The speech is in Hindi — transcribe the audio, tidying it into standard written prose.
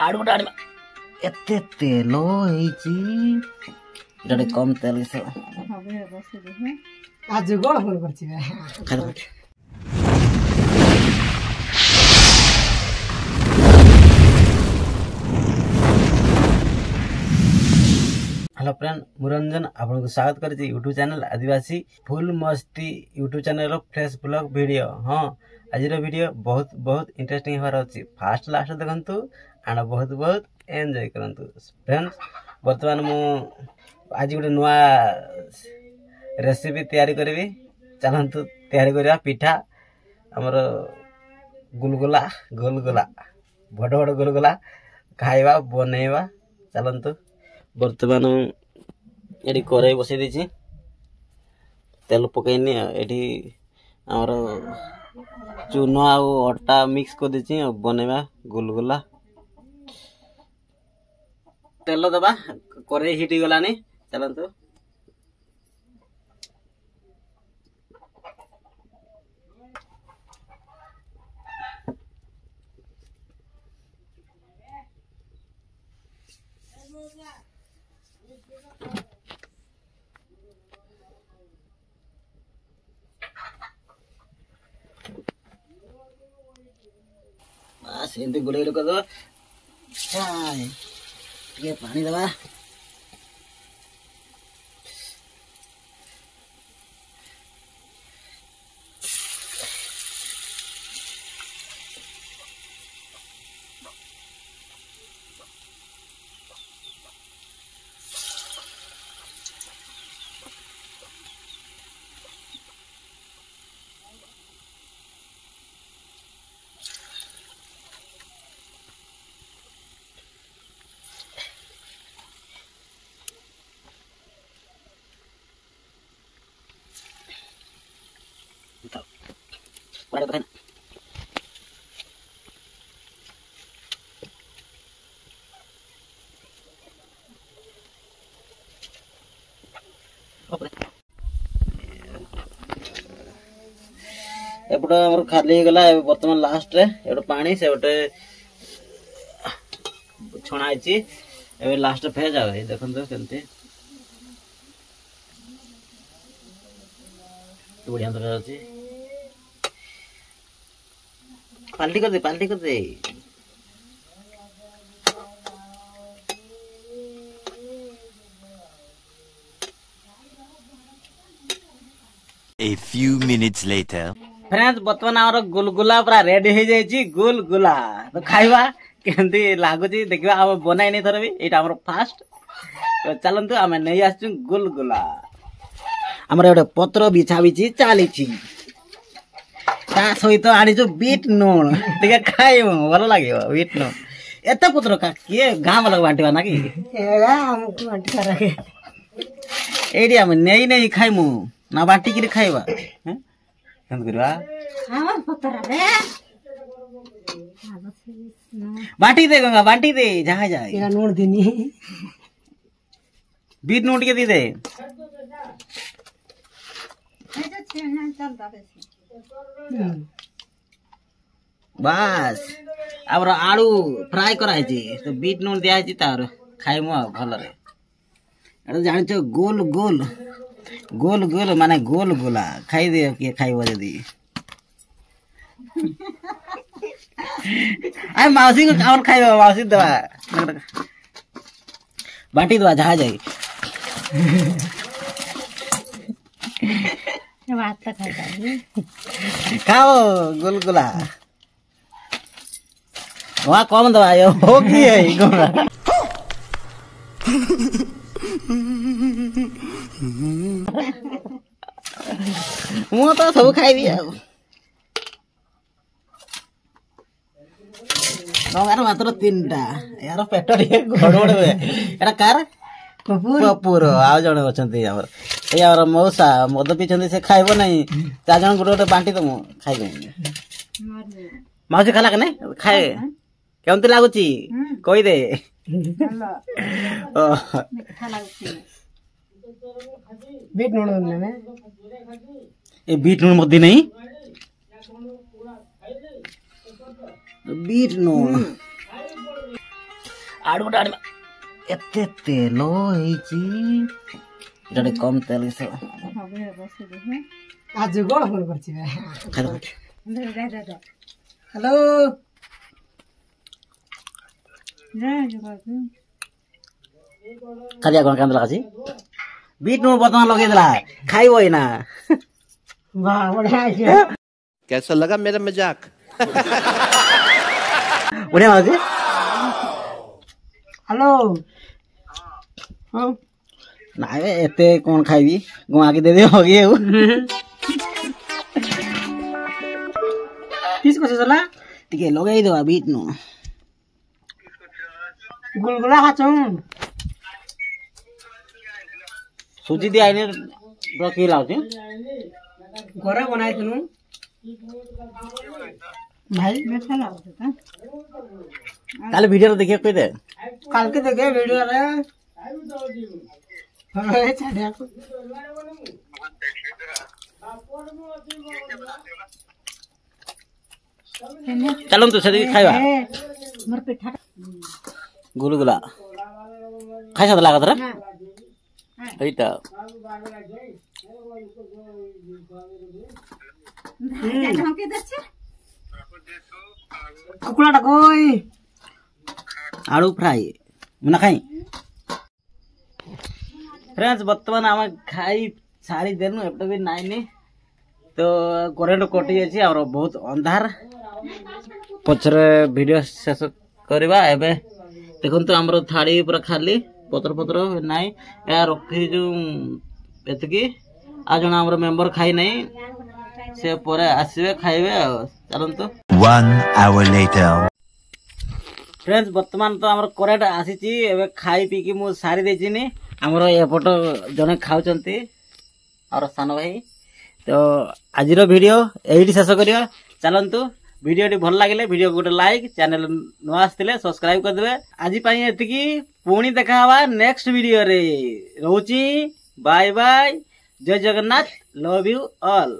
आड़ूटा एते तेल होइची कम तेल से आज गोड़ गोड़ करछि हेलो फ्रेंड मुरंजन आपको स्वागत करछि यूट्यूब चैनल आदिवासी फुल मस्ती YouTube channel fresh blog video. हाँ आज वीडियो बहुत बहुत इंटरेस्टिंग होवार अछि। फास्ट लास्ट देखंतु आना बहुत बहुत एंजॉय करंतु। फ्रेंड्स वर्तमान मु आज गोटे नुआ रेसिपी तैयारी करबी। चलंतु तैयारी करिया पिठा हमर गुलगुला गुलगुला बड़ बड़ गुलगुला खाइबा बनेइबा। चलंतु बर्तमान ये कड़ाई बसई दी तेल पकईनी ये आमर चून आटा मिक्स कर दी बनवा गुलगुला। तेल दबा कड़ाई हिट गलानी। चलतु बस एमती गुड़े कर दबा। पानी दबा एपटे हमर खाली गला। वर्तमान लास्ट रे एटा पानी से गोटे छणाइची एबे लास्ट फेज आवे। देखन तो केनते बढ़िया तरह अछि। पाल्टी कर दे पाल्टी कर दे। A few minutes later friends वर्तमान आमर गुलगुला पूरा रेडी हो जाइए। गुलगुला तो खाइबा केमती लागुची देखिबा। हम बनाई नहीं थरबी एटा हमर फास्ट। तो चलंतु आमे नहीं आछु गुलगुला। हमर एटा पत्र बिछा बिछि चालीछि ता सहित आनिछु बीट नून ठीक है खाइबो भलो लागियो बीट नून। एते पत्र का के गाम वाला बांटीबा ना कि एगा हमको बांटी कर रखे एडी हम नहीं नहीं खाइमु ना बांटी के खाइबा। हैं केन करबा हां पत्थर रे बांटी दे गंगा बांटी दे जहां जाए तेरा नोट देनी बीट नोट के दी दे। बस अब आलू फ्राई कराई तो बीट नोट दिया तार खाइमु भल रे। एटा जानि छ गोल गोल गोल गोल माने गोल गोला खाई दे के खाइबो जदी। आय माउसी को और खाइबो माउसी दवा बांटी दवा जहां जाई बात तो खाओ गुलगुला वहाँ कम दवा हो की है गोला। मु तो सब खाई दिया नगार मात्र 3टा यार पेट गड़बड़ हुए। एटा कार कपूर आ जने अछंती हमर ए यार मौसा मद पीछंती से खाइबो नहीं। 4 जन गोटे बांटी दमु खाइबे। माउसी खाला कने खाए केमती लागुची कहि दे। बीट नून ने ए बीट नून मद्दी नहीं बीट नून आड़ू गोटे आनिबा एते तेल होईची इटा कम तेल किस आज गोड़ फोन करछि बे हेलो खाली कौन काम लगा बीट नु बर्तमान लगे दिला खाइबो ना वाह बढ़िया है कैसा लगा मेरा मजाक बढ़िया लगे हेलो हां नाइ एते कौन खाइबी गुआ के दे दे होगी एउ किस को चला टिके लगाई देबा बीट नु गुलगुला खाचौ सुजी दे आइने रखी लाउछु घरे बनाइ थनु भाई मीठा लागत था काले वीडियो देखिए कोई दे काल के देखे वीडियो रे हां छाड़िया को चलो तो सदी खाइबा मोर पिठा गुलगुला खाइ सद लागत रे এইটা কুকুড়াটা কই आलू फ्राई मुना खाई फ्रेंड्स बर्तमान आम खाई सारी देनु एपटे भी नाइ नि तो करेंट कटि जाछि और बहुत अंधार पछरे वीडियो शेष करबा एबे देखंतु हमरो थाली पूरा खाली पत्र पत्र नाइ या रखी जो एतकी आ जण हमरो मेंबर खाई नै से परे आसीबे खाइबे चलंतु 1 hour later. फ्रेंड्स वर्तमान तो हमर करेंट आसीची एबे खाई पी की मु सारी देछि नि हमरो एपट जने खाउचंती और सानो भाई तो आजिरो वीडियो एही शेष करियो चलंतु वीडियो भल लागिले वीडियो गोटे लाइक चैनल न आस्तिले सब्सक्राइब कर देबे आजि पई एतिकी पुणी देखा हवा नेक्स्ट वीडियो रे रहउची बाय बाय जय जगन्नाथ लव यू ऑल।